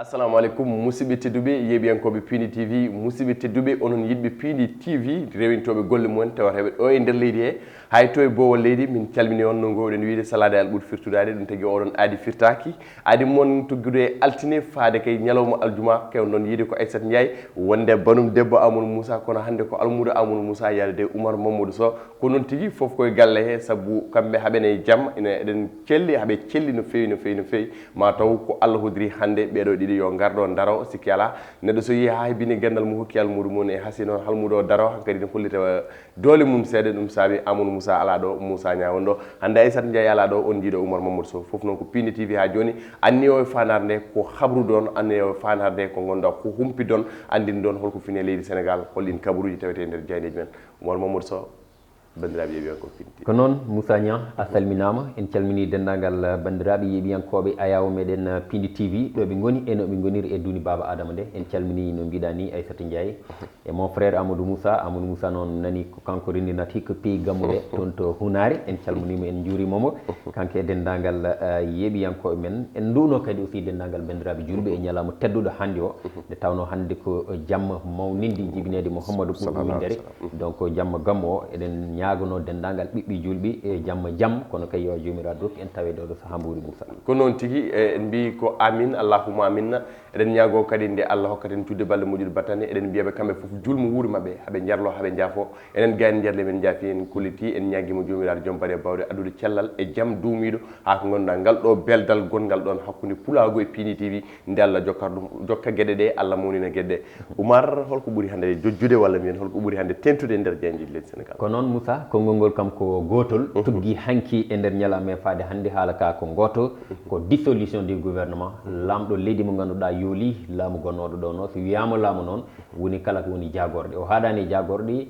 assalamu alaikum musidɓe tedduɓe yeɓiyankoɓe Pini TV musidɓe tedduɓe onon yidɓe Pini TV rewintoɓe golle mumen tawateɓe ɗo e nder leydi he hay to e bowol leydi min calmini on no gowɗen wiide salade al ɓuuri firtudade ɗum tagui oɗon aadi firtaki aadi moon toggude e altine faade kay ñalawma aljuma kew noon yiide ko Aissata Ndiaye wonde banum debbo Amadou Moussa kono hande ko almudo Amadou Moussa yalde Oumar Mamadou Sow ko noon tigui foof koye galle he saabu kamɓe haaɓene jaam eɗen celli haaɓe celli no fewi no fewi no fewi ma taw ko Allah hodiri hande ɓeɗo ɗiɗi yo garɗo daro sikki ala neɗɗo so yi ha hebbini gandal mo hokki almudo mum e hasi noon halmudo daro hankkadi ne hollita doole mum seeɗa ɗum saabi Amadou Moussa ala ɗo Moussa ñawon ɗo hande Aissata Ndiaye ala ɗo on jiiɗo Oumar Mamadou Sow foof noon ko Pini TV ha joni anni o e fanare nde ko habru ɗon anni o e fanare nde ko gonɗa ko humpi ɗon andin ɗon holko fini leydi Sénégal hollin kabaruji tawete nder jayneji men Oumar Mamadou Sow bandiraɓe yeeɓiyankoɓe Pini TV ko noon Moussa Niang a salminama en calmini dendagal bandiraɓe yeeɓiyankoɓe ayawo meɗen Pini TV ɗo ɓe goni e no ɓe goniri e duni baba adama nde en calmini no mbiɗa ni Aissata Ndiaye e mon frère Amadou Moussa noon nani ko kanko rendinat hikka pays gammuɗe toon to Hunari en calminimo en juurimomo kanko e dendagal yeeɓiyankoɓe men en nduno kadi aussi dendagal bandiraɓe julɓe e ñalawma tedduɗo hande o nde tawno hande ko jamma mawnindi jibinede Mouhamadou ɓuurɗo windere donc jamma gammu o eɗen ñagono dendagal ɓiɓɓe julɓe e jamma jaam kono kay yo jomiraɗo rokki en tawede oɗo saaha mburi Moussa ko noon tigui en mbi ko amin allahumma aminna eɗen ñaago kadi nde Allah hokkaten tudde balɗe moƴƴude battane eɗen mbiyaɓe kamɓe foof julmo wuuri mabɓe haaɓe jarlo haaɓe jaafo enen gani jarle men jaafi en kolliti en ñaguima jomiraɗo joom baɗe bawɗe adude cellal e jaam duumiɗo ha ko ganduɗa ngal ɗo beldal gongal ɗon hakkude Pulago e Pini TV nde Allah jokkata ɗum jokka gueɗe ɗe Allah mawnina gueɗe ɗe Oumar holko ɓuuri hande jojjude walla mbiyen holko ɓuuri hande tentude e nder jeydeji leydi Sénégal ko noon Moussa konngol ngol kam ko gotol tuggi hanki e nder ñalawma e faade hannde haala ka ko goto ko dissolution du gouvernement lamɗo leydi mo ganduɗa yooli laamu gonnoɗo ɗo no so wiyama laamu noon woni kala ko woni jagorɗe o haɗani e jagorɗe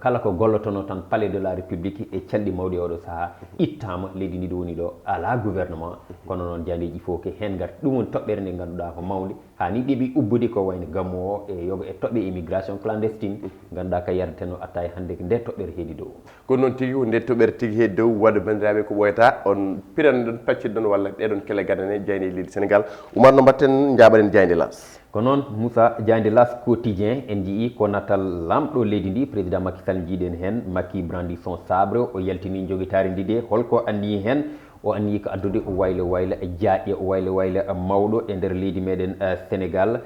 kala ko gollotono tan palais de la république e calɗi mawɗi oɗo saaha ittama leydi ndi ɗo woni ɗo ala gouvernement kono noon jandeji fof ke hen garti ɗum woni toɓɓere nde ganduɗa ko mawde hani ɗiɓi ubbude ko wayno gammu o e yoga e toɓɓe immigration clandestine ganduɗa ka yardeteno atta e hannde nde toɓɓere heedi dow ko noon tigui nde toɓɓere tigui heedi dow wadde bandiraɓe ko ɓoyata on piran ɗon paccir ɗon walla ɗeɗon kele gadane jayne leydi Sénégal Oumar no mbatten jaɓaɗen jayde las ko noon Moussa jayde las quotidien en jii ko natal lamɗo leydi ndi président Macky Sall jiiɗen hen Macky brandi son sabre o yaltini joguitari ndi de holko anni hen o anni ko addude waylo waylo e jaaƴe waylo waylo mawɗo e nder leydi meɗen Sénégal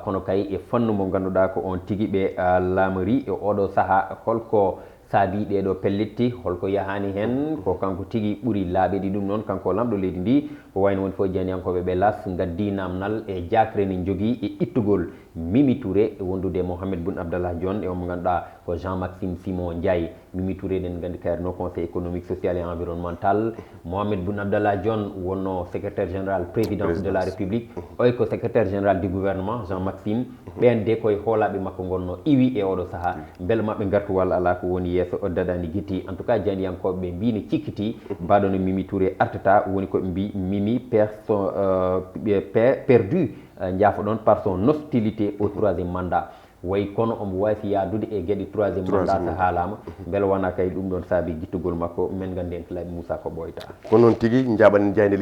kono kay e fannu mo ganduɗa ko on tigui ɓe laamori e oɗo saaha holko saabi ɗeɗo pelletti holko yahani hen ko kanko tigui ɓuuri laaɓeɗi ɗum noon kanko lamɗo leydi ndi ko wayno woni fof janiyankoɓe ɓe las gaddi namdal e jacre ni jogui e ittugol Mimi Touré e wondude Mohamed Boun Abdallah Dionne e omo ganduɗa ko Jean-Maxime Simon Ndiaye Mimi Touré ɗen gandi kayatno conseil économique social et environnemental Mohamed Boun Abdallah Dionne wonno secrétaire général présidence de la république oy ko secrétaire général du gouvernement Jean-Maxime ɓen de koye hoolaɓe makko gonno iwi e oɗo saaha beele mabɓe gartu walla ala ko woni yesso dadani guitti en tout cas jandiyankoɓe ɓe mbi ne cikkiti mbaɗono Mimi Touré artata woni koɓe mbi Mimi perdu jaafoɗon par son hostilité au troisième mandat way kono omo waasi yadude e gueɗe troisième mandat so haalama beele wona kay ɗum ɗon saabi guittugol makko men gandi en kilaɓe Moussa ko ɓoyta ko noon tigui jaɓanen jayde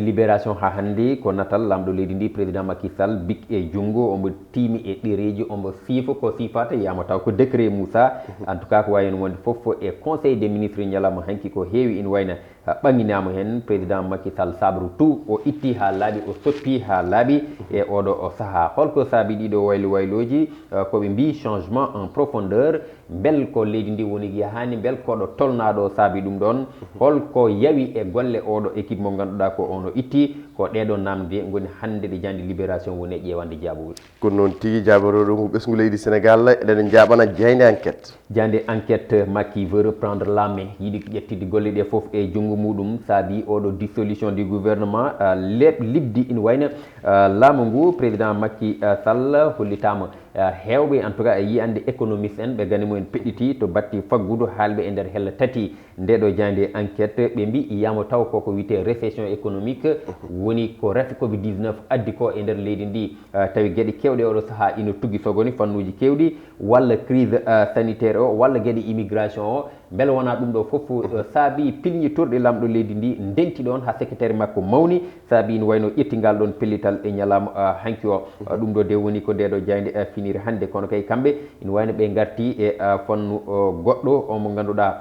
libération ha hande ko natal lamɗo leydi ndi président Macky Sall bik e junggo omo tiimi e ɗereji omo siifa ko sifata yama taw ko décret Moussa en tout cas ko wayen wonde foof e conseil des ministres ñalawma hanki ko heewi ina wayna ɓaŋinama hen président Macky Sall sabru tout o itti ha laaɓi o soppi ha laaɓi e oɗo o saaha holko saabi ɗiɗo waylo wayloji koɓe mbi changement en profondeur bel ko leydi ndi woni yahani bel koɗo tolnaɗo saabi ɗum ɗon holko yawi e golle oɗo équipe mo ganduɗa ko ono itti ko ɗeɗo namde goni hande ɗe jandi libération woni e ƴewande jaabuwol ko noon tigui jabaroɗo ko ɓesgu leydi Sénégal eɗen jaɓana jayde enquête Macky veut reprendre la main yiiɗi ƴettide golle ɗe foof e junggo muɗum saabi oɗo dissolution du gouvernement libdi ina wayna laamu ngu président Macky Sall hollitama hewɓe en tout cas e yiyande économiste en ɓe ganimo en peɗɗiti to batti faggudu haalɓe e nder hella tati ndeɗo jande enquête ɓe mbi yamo taw koko wiyete récession économique woni ko ref covid 19 addi ko e nder leydi ndi tawi gueɗe kewɗe oɗo saaha ina tugui sogoni fannuji kewɗi walla crise sanitaire o walla gueɗe immigration o beele wona ɗum ɗo fof saabi pilñitorɗe lamɗo leydi ndi ndenti ɗon ha secrétaire makko mawni saabi no wayno ƴettingal ɗon pellital e ñalama hanki o ɗum ɗo de woni ko ndeɗo jayde finiri hannde kono kay kamɓe ina wayno ɓe garti e fannu goɗɗo omo ganduɗa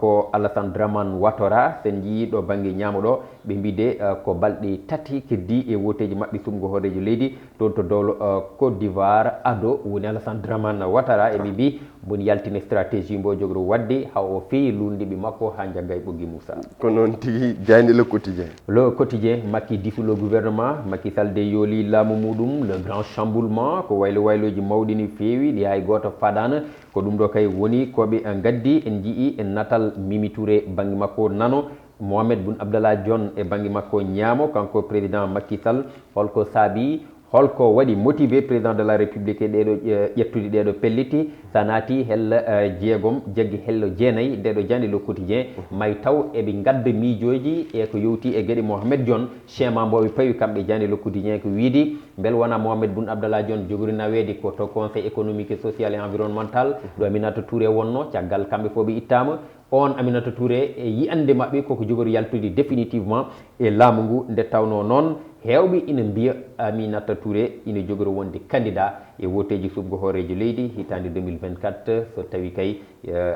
ko Alassane Dramane Ouattara sen jii ɗo banggue ñamoɗo ɓe mbide ko balɗe tati keddi e woteji mabɓe sumgo horejo leydi toon to dowlo Côte d'Ivoire ado woni Alassane Dramane Ouattara eɓe mbi woni yaltine stratégie mbo jogoro wadde ha o feewi lundiɓe makko ha jagga e ɓoggi Moussa ko noon tigui jayde le quotidien Macky dissout le gouvernement Macky Sall de yooli laamu muɗum le grand chamboulement ko waylo wayloji mawɗi ni feewi ɗi hay goto fadana ko ɗum ɗo kay woni koɓe gaddi en jii en natal Mimi Touré banggue makko nano Mohamed Boun Abdallah Dionne e banggue makko ñaamo kanko président Macky Sall holko saabi holko waɗi motivé président de la république e ɗeɗo ƴettude ɗeɗo pelliti sa naati hella jeegom jaggi hello jeenayyi ndeɗo jandi le quotidien may taw eɓe gadda miijoji e ko yowti e gueɗe Mohamed Dionne schéma mboɓe pawi kamɓe jandi le quotidien ko wiidi beel wona Mohamed Boun Abdallah Dionne jogori nawede ko to conseil économique et social et environnemental ɗo Aminata Touré wonno caggal kamɓe fof ɓe ittama on Aminata Touré e yiyande mabɓe koko jogori yaltude définitivement e laamu ngu nde tawno noon hewɓe ina mbiya Aminata Touré ina jogori wonde candidat e woteji subgo horejo leydi hitande 2024 so tawi kay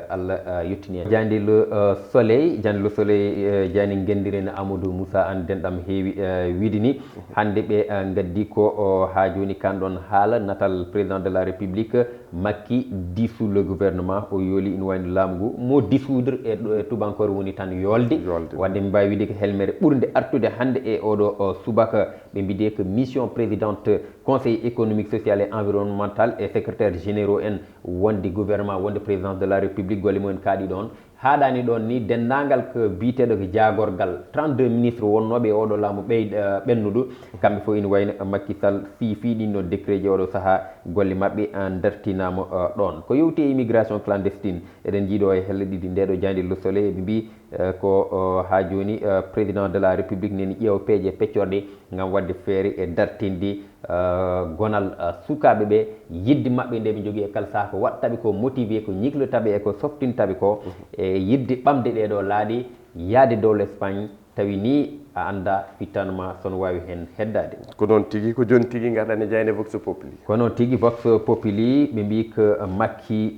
Allah yettini jandi le soleil jani gendiren Amadou Moussa an denɗam heewi wiide ni hande ɓe gaddi ko ha joni kanɗon haala natal président de la république Macky dissout le gouvernement o yooli ina wayno laamu ngu mo dissoudre e tubankore woni tan yolde wadde mi mbawi wiide ko helmere ɓurde artude hande e oɗo subaka ɓe mbide que mission présidente conseil économique social et environnemental et secrétaire généraux en wonde gouvernement wonde présidence de la république golle mumen kaaɗi ɗon haɗani ɗon ni dendagal ko biteɗo ko jagorgal 32 ministre wonnoɓe oɗo laamu ɓennuɗo kamɓe fof ina wayno Macky Sall fiifi ɗin ɗon décret ji oɗo saaha golle mabɓe dartinama ɗon ko yewti e immigration clandestine eɗen jiiɗo e helle ɗiɗi ndeɗo jandi le soleil ɓe mbi ko ha joni président de la république neni ƴeewa peeje peccorɗe gam wadde feere e dartinde gonal sukaɓe ɓe yidde mabɓe nde ɓe jogui e kala saaha ko wattaɓe ko motivé ko ñiglataɓe e ko softintaɓe ko e yidde ɓamde ɗeɗo laaɗi yaade dow l'Espagne tawi ni a anda fittanma sono wawi hen heddade ko noon tigui ko joni tigui garɗane jayne vox populi ko noon tigui vox populi ɓe mbi ko Macky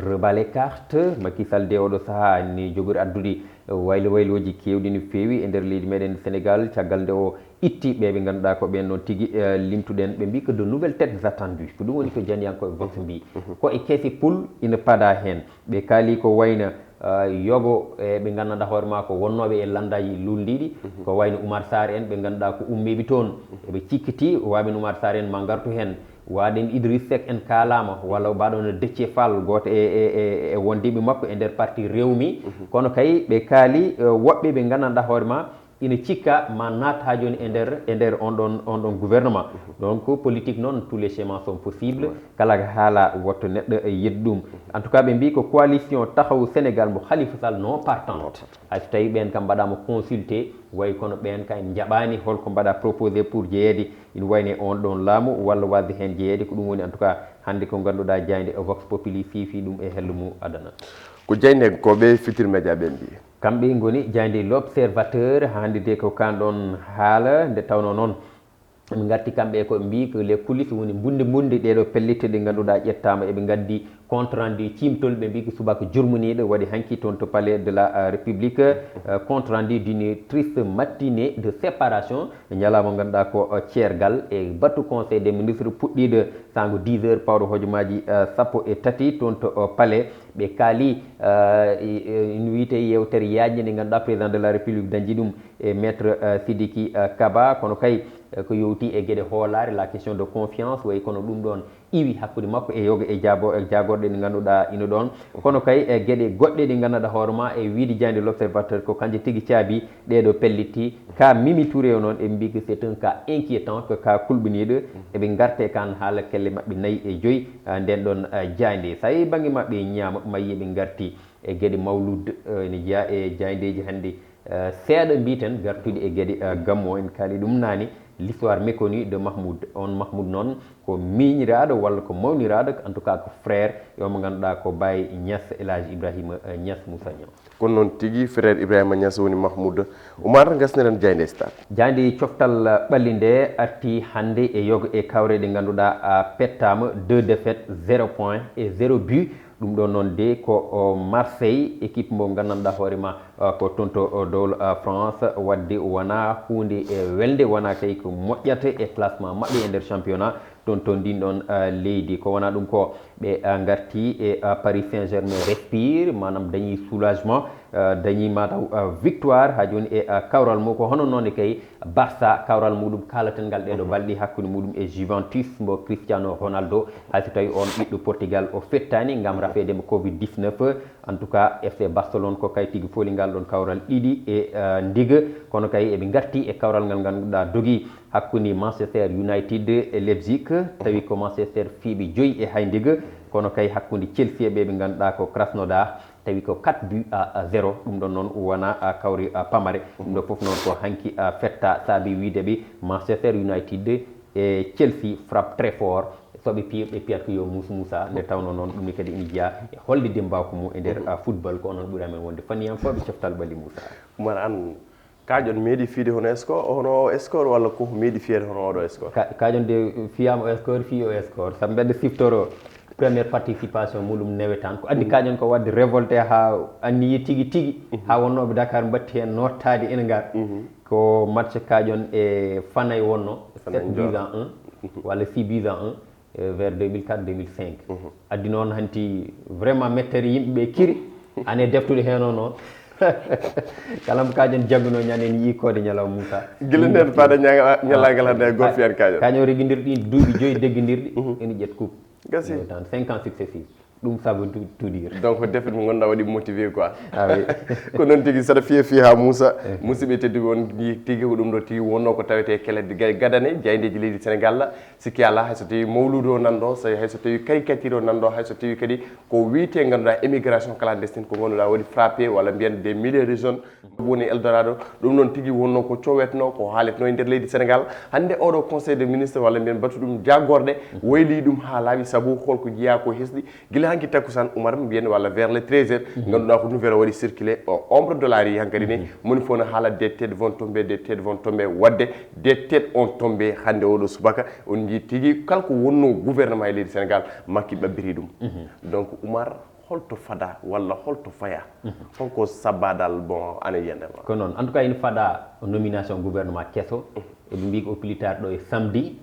rebale carte Macky Sall de oɗo saaha ni jogori addude waylo wayloji kewɗi no feewi e nder leydi meɗen Sénégal caggal nde o itti ɓeɓe ganduɗa ko ɓen noon tigui limtuɗen ɓe mbi ko de nouvelles têtes attendues ko ɗum woni ko janiyankoɓe vox mbi ko e keesi poul ina paada hen ɓe kaali ko wayna yogo ɓe gandanɗa hoore ma ko wonnoɓe e landaji luldiɗi ko wayno Oumar Sarr en ɓe ganduɗa ko ummeɓe toon eɓe cikkiti waɓen Oumar Sarr en ma gartu hen waɗen Idriss Seck en kalama walla mbaɗono Déthié Fall goto e wondiɓe makko e nder parti Rewmi kono kay ɓe kaali woɓɓe ɓe gandanɗa hoore ma ina cikka ma naat ha joni e nder on ɗon gouvernement donc politique noon tous les schémas sont possibles kala ko haala wotto neɗɗo yeddi ɗum en tout cas ɓe mbi ko coalition taxawu Sénégal mo Khalifa Sall non partante hay so tawi ɓen kam mbaɗama consulté way kono ɓen kay jaɓani holko mbaɗa proposé pour jeeyede ina wayne on ɗon laamu walla wadde hen jeeyede ko ɗum woni en tout cas hande ko ganduɗa jayde vox populi fifi ɗum e hello mum adana ko jayne koɓe Futurs Médias ɓen mbi kamɓe goni jayde l'observateur hande de ko kanɗon haala nde tawno noon ɓe garti kamɓe ko mbi ko les coulisses woni bunde ɗeɗo pellite ɗe ganduɗa ƴettama eɓe gaddi compte rendu cimtol ɓe mbi ko subaka jurminiɗo waɗi hanki toon to palais de la république compte rendu d'une triste matinée de séparation ñalama ganduɗa ko ceergal e battu conseil des ministres puɗɗiɗo sango 10 heures pawɗo hojomaji sappo e tati toon to palais ɓe kaali ina wiyete yewtere yajde nde ganduɗa président de la république dañji ɗum e maître Sidiki Kaba kono kay ko yowti e gueɗe hoolare la question de confiance way kono ɗum ɗon iwi hakkude makko e yoga e jagorɗe ɗe ganduɗa ina ɗon kono kay e gueɗe goɗɗe ɗe ganduɗa hoorema e wiide jande l'observateur ko kanje tigui caabi ɗeɗo pelliti ka Mimi Touré o noon e mbi que c'est un cas inquiétant ko ka kulɓiniɗo eɓe garte kan haala kelle mabɓe 4 e 5 nden ɗon jayde sa yi banggue mabɓe ñaama mayi ɓe garti e gueɗe mawlud ne jeeya e jaydeji hannde seeɗa mbiten gartude e gueɗe gammo en kaali ɗum naani l'histoire méconnue de Mahmoud on Mahmoud noon ko miñiraɗo walla ko mawniraɗo en tout cas ko frère yomo ganduɗa ko Baye Niass El Hadji Ibrahima Niass Moussa Niang kono noon tigui frère Ibrahima Niass woni Mahmoud Oumar gasneren Diaynde Stade jandi coftal ɓalli nde arti hande e yogo e kawre ɗe ganduɗa pettama 2 défaites 0 point et 0 but ɗum ɗo noon de ko Marseille équipe mo gandanɗa hoorema ko tonto dow France wadde wona hunde welde wona kay ko moƴƴata e classement maɓɓe e nder championnat toon to ndin ɗon leydi ko wona ɗum ko ɓe garti e Paris Saint-Germain respire manam dañi soulagement dañi mataw victoire ha joni e kawral mum ko hono noon kay Barça kawral muɗum kalaten ngal ɗeɗo balɗi hakkude muɗum e Juventus mo Cristiano Ronaldo hayso tawi on ɓiɗɗo Portugal o fettani gam rafedemo Covid-19 en tout cas FC Barcelone ko kay tigui foli ngal ɗon kawral ɗiɗi e ndiga kono kay eɓe garti e kawral ngal ganduɗa dogui hakkude Manchester United e Leipzig tawi ko Manchester fiiɓe 5 e hay ndiga kono kay hakkude Chelsea ɓe ganduɗa ko Krasnodar tawi ko 4 buts à 0 ɗum ɗon noon wona kawri pamare ɗum ɗo foof noon ko hanki fetta saabi wideɓe Manchester United e Chelsea frappe très fort soɓe ɓe piyat ko yo Moussa nde tawno noon ɗum ni kadi ina jeeya e holde dembako mum e nder football ko onon ɓuuri amen wonde faniyankoɓe coftal ɓalli Moussa Oumar an kaƴon meeɗi fiide hono hono score walla koko meeɗi fiyede hono oɗo score kaƴon de fiyama o score fi o score saabu mbedde siftoro première participation muɗum newetan ko addi kaƴon ko wadde révolté ha anniyi tigui ha wonnoɓe Dakar batti hen nottade ene ngar ko match kaƴon e Fanaye wonno 7 buts à 1 walla 6 buts à 1 vers 2004 2005 addi noon hanti vraiment mettere yimɓeɓe kiri ane deftude hen o noon kala mo kaƴon jagguno ñanen yikode ñalaw Moussa guila nden faada ñalagal hande e gol fiyan kaño reguidirɗi duuɓi 5 degguidirɗi ene ƴet coupe gasi 5 ans successifs ɗum ça veut tout dire donc defet mo gonɗa waɗi motivé quoi ko noon tigui saɗa fiya ha Moussa musidɓe tedduɓe on tigui ko ɗum ɗo tigui wonno ko tawete kelede gadane jaydeji leydi Sénégal sikki ala hayso tawi mawludu o nanɗo so hayso tawi caricature o nanɗo hayso tawi kadi ko wiite ganduɗa émigration clandestine ko ganduɗa waɗi frappé walla mbiyen des milliers de jeunes woni Eldorado ɗum noon tigui wonno ko cowetno ko haaletno e nder leydi Sénégal hande oɗo conseil de ministre walla mbiyen batu ɗum jaggorde wayli ɗum ha laaɓi saabu holko jiiya ko hesɗi guila hanki takkusan Oumar mbiyen walla vers les 13h ganduɗa ko nouvelle waɗi circulé o ombre de la rue hankadi ni moni fof no haala des têtes vont tomber des têtes vont tomber wadde des têtes ont tombé hande oɗo subaka on jii tigui kala ko wonno gouvernement e leydi Sénégal makki ɓabbiri ɗum donc Oumar holto fada walla holto faya holko sabbadal bon ane yiyandema ko noon en tout cas ine fada nomination gouvernement kesso eɓe mbi ko au plus tard ɗo e samedi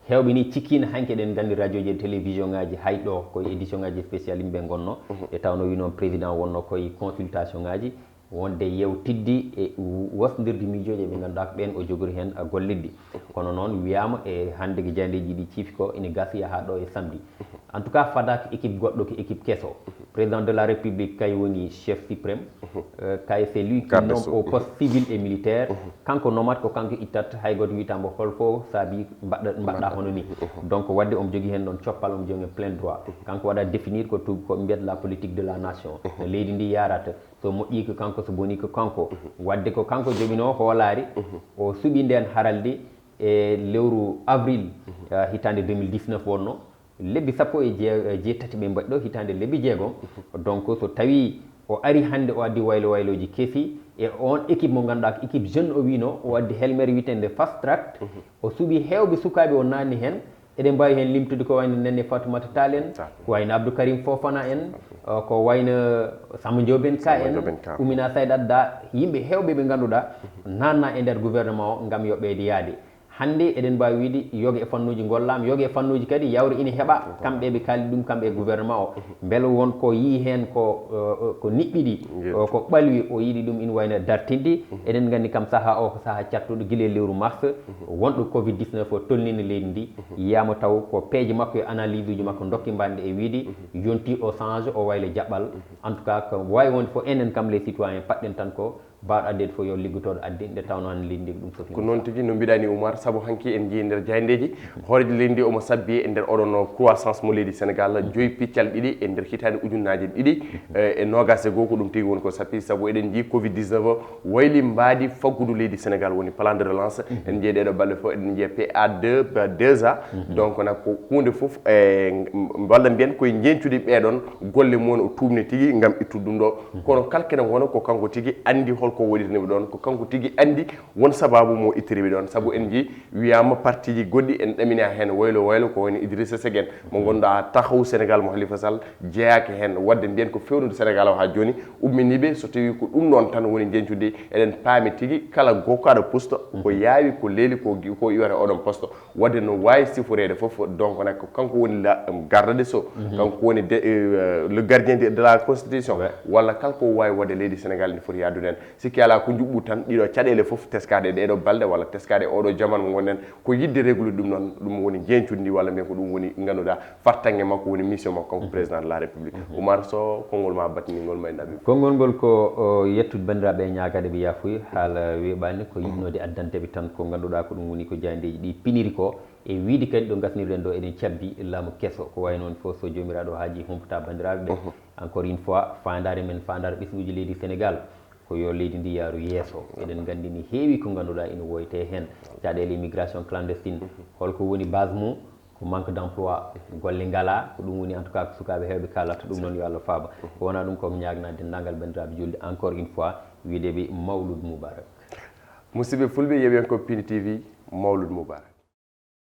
hewɓe ni cikkino hanke eɗen gandi radio ji e télévision ngaji hayɗo koye édition ngaji spécial yimɓe gonno e tawno wi noon président wonno koye consultation ngaji wonde yewtiddi e wasdirde miijoji ɓe ganduɗa ko ɓen o jogori hen gollidde kono noon wiyama e hande ko jandeji ɗi ciifi ko ina gasiya ha ɗo e samedi en tout cas fada ko équipe goɗɗo ko équipe kesso président de la république kay woni chef suprême kay c'est lui qui nomme au poste civil et militaire kanko nomata ko kanko ittat hay goto witamo holfo saabi mbaɗɗa hono ni donc wadde omo jogui hen ɗon coppal omo jogui plein droit kanko waɗa définir ko tugi ko mbiyata la politique de la nation no leydi ndi yarata so moƴƴi ko kanko so boni ko kanko wadde ko kanko jogino hoolari o suuɓi nden haralde e lewru avril hitande 2019 wonno lebbi sappo e jeetati ɓe mbaɗi ɗo hitande lebbi jeegom donc so tawi o ari hande o addi wayloji keesi e on équipe mo ganduɗa ko équipe jeune o wino o addi helmere witende fast track o suuɓi hewɓe sukaɓe o nanni hen eɗen mbawi hen limtude ko wayno Nene Fatoumata Tall en ko wayno Abdou Karim Fofana en ko wayno Samba Ndiobène Ka en Oumina Saydat Da yimɓe hewɓe ɓe ganduɗa nanna e nder gouvernement o gam yoɓede yaade hande eɗen mbawi wiide yoga e fannuji gollama yoga e fannuji kadi yawre ina heeɓa kamɓe ɓe kaali ɗum kamɓe e gouvernement o beele won ko yii hen ko niɓɓiɗi ko ɓalwi o yiiɗi ɗum ina wayno dartinde eɗen gandi kam saaha o ko saaha cattuɗo guila lewru mars wonɗo covid 19 o tolnino leydi ndi yiyama taw ko peeje makko e analyse uji makko dokki mbande e wiide yonti o change o waylo jaɓɓal en tout cas ko wawi wonde fo enen kam les citoyen paɗɗen tan ko baɗo addede fof yo liggotoɗo adde nde tawno han leydi ndi ɗum sofi ko noon tigi no mbiɗani Oumar saabu hanki en jii nder jayndeji hoorede leydi ndi omo sabbi e nder oɗon croissance mo leydi Sénégal 2 piccal ɗiɗi e nder hitande ujunnaje ɗiɗi e nogas e goho ko ɗum tigi woni ko sappi saabu eɗen jii covid 19 o wayli mbaadi faggudu leydi Sénégal woni plan de relance en jii ɗeɗo balɗe fof eɗen jiiya PA2A donc nak ko hunde fof walla mbiyen koye jencude ɓeɗon golle mumen o tumne tigi gam ittude ɗum ɗo kono kalkene wona ko kanko tigi andi holko waɗirniɓe ɗon ko kanko tigi andi won sababu mo ittiriɓe ɗon saabu en jii wiyama parti ji goɗɗi en ɗamina hen waylo ko woni Idrissa Seck en mo gonɗa taxawu Sénégal mo Halifa Sall jeeyaki hen wadde mbiyen ko fewnude Sénégal o ha joni umminiɓe so tawi ko ɗum ɗon tan woni jencude eɗen paami tigi kala gokkaɗo poste ko yaawi ko leeli ko iwata oɗon poste wadde no wawi siforede foof donc nak kanko woni garde des sceaux kanko woni le gardien de la constitution walla kala ko wawi wadde leydi Sénégal ndi foti yadude hen sikki ala ko juɓɓu tan ɗiɗo caɗele foof teskade ɗeɗo balɗe walla teskade oɗo jamanu mo gonɗen ko yidde réglude ɗum noon ɗum woni jencude ndi walla mbiyen ko ɗum woni ganduɗa fartangue makko woni mission makko kanko président de la république Oumar Sow konngol ma battiningol ma e ɗaɓi konngol ngol ko yettude bandiraɓe ñagade ɓe yafuya haala weeɓani ko yiɗnode addanteɓe tan ko ganduɗa ko ɗum woni ko jayndeji ɗi piniri ko e wiide kadi ɗo gasnirɗen ɗo eɗen cabbi laamu kesso ko way noon fof so jomiraɗo haaji humpata bandiraɓe ɓe encore une fois fandare men fandare ɓesguji leydi Sénégal ko yo leydi ndi yaaru yeeso eɗen gandi ni heewi ko ganduɗa ina woyte hen caɗele immigration clandestine holko woni base mum ko manque d' emploi golle ngala ko ɗum woni en tout cas ko sukaɓe hewɓe kalata ɗum noon yo Allah faaba ko wona ɗum komi ñagna dendagal bandiraɓe julde encore une fois wideɓe mawlud moubarak musidɓe fulɓe yeɓen ko Pini TV mawlud moubarak